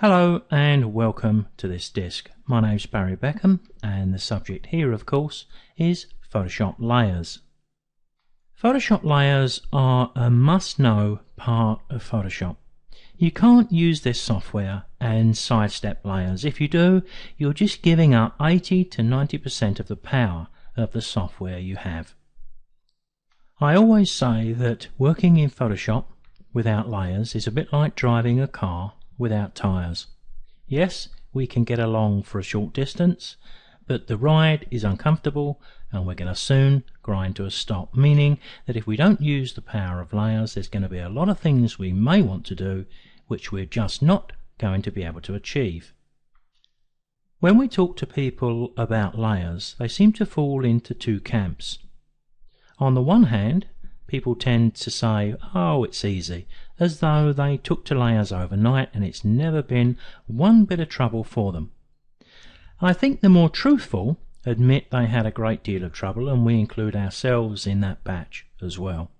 Hello and welcome to this disc. My name's Beckham and the subject here of course is Photoshop layers. Photoshop layers are a must-know part of Photoshop. You can't use this software and sidestep layers. If you do, you're just giving up 80 to 90% of the power of the software you have. I always say that working in Photoshop without layers is a bit like driving a car without tyres. Yes, we can get along for a short distance, but the ride is uncomfortable and we're going to soon grind to a stop, meaning that if we don't use the power of layers, there's going to be a lot of things we may want to do which we're just not going to be able to achieve. When we talk to people about layers, they seem to fall into two camps. On the one hand, people tend to say, oh, it's easy, as though they took to layers overnight and it's never been one bit of trouble for them. I think the more truthful admit they had a great deal of trouble, and we include ourselves in that batch as well.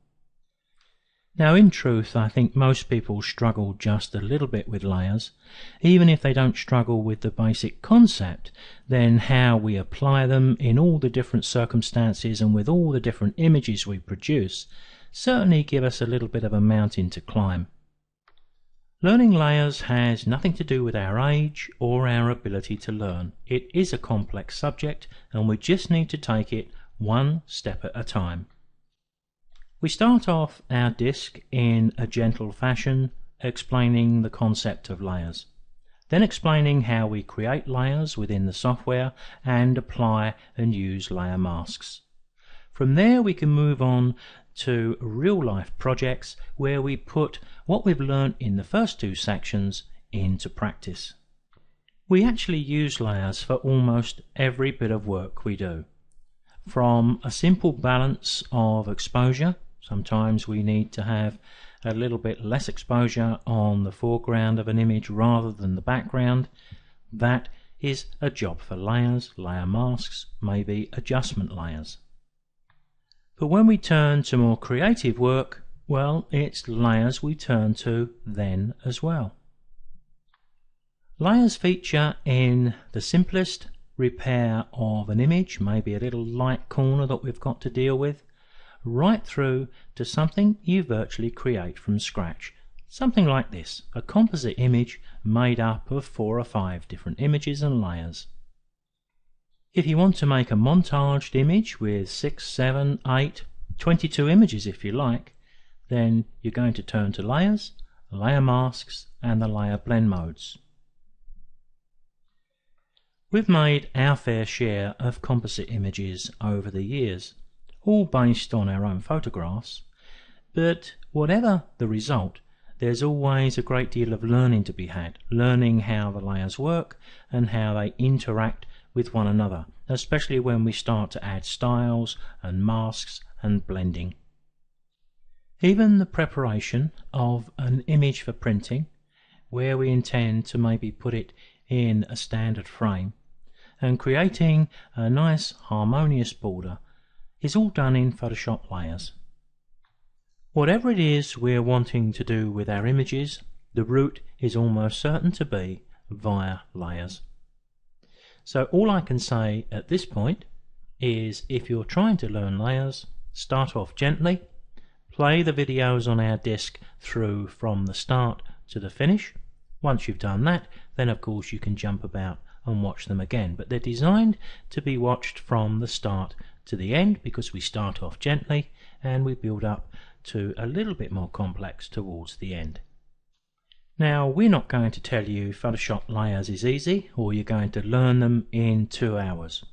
Now, in truth, I think most people struggle just a little bit with layers. Even if they don't struggle with the basic concept, then how we apply them in all the different circumstances and with all the different images we produce certainly give us a little bit of a mountain to climb. Learning layers has nothing to do with our age or our ability to learn. It is a complex subject and we just need to take it one step at a time. We start off our disc in a gentle fashion, explaining the concept of layers, then explaining how we create layers within the software and apply and use layer masks. From there we can move on to real-life projects where we put what we've learned in the first two sections into practice. We actually use layers for almost every bit of work we do. From a simple balance of exposure, sometimes we need to have a little bit less exposure on the foreground of an image rather than the background. That is a job for layers, layer masks, maybe adjustment layers. But when we turn to more creative work, well, it's layers we turn to then as well. Layers feature in the simplest repair of an image, maybe a little light corner that we've got to deal with, right through to something you virtually create from scratch. Something like this, a composite image made up of 4 or 5 different images and layers. If you want to make a montaged image with 6, 7, 8, 22 images if you like, then you're going to turn to layers, layer masks and the layer blend modes. We've made our fair share of composite images over the years, all based on our own photographs, but whatever the result, there's always a great deal of learning to be had, learning how the layers work and how they interact with one another, especially when we start to add styles and masks and blending. Even the preparation of an image for printing, where we intend to maybe put it in a standard frame, and creating a nice harmonious border, is all done in Photoshop layers. Whatever it is we're wanting to do with our images, the route is almost certain to be via layers. So all I can say at this point is if you're trying to learn layers, start off gently, play the videos on our disc through from the start to the finish. Once you've done that, then of course you can jump about and watch them again, but they're designed to be watched from the start to the end because we start off gently and we build up to a little bit more complex towards the end. Now, we're not going to tell you Photoshop layers is easy or you're going to learn them in 2 hours.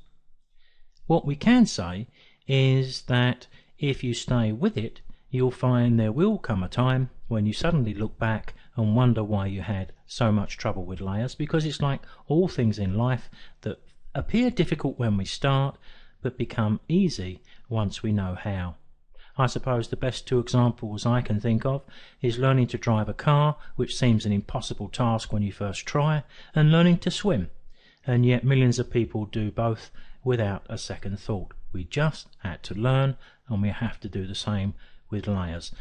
What we can say is that if you stay with it, you'll find there will come a time when you suddenly look back and wonder why you had so much trouble with layers, because it's like all things in life that appear difficult when we start but become easy once we know how. I suppose the best 2 examples I can think of is learning to drive a car, which seems an impossible task when you first try, and learning to swim, and yet millions of people do both without a second thought. We just had to learn, and we have to do the same with layers.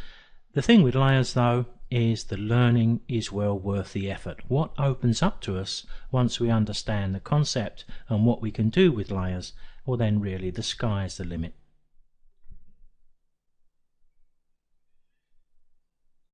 The thing with layers though is the learning is well worth the effort. What opens up to us once we understand the concept and what we can do with layers, well then really the sky's the limit.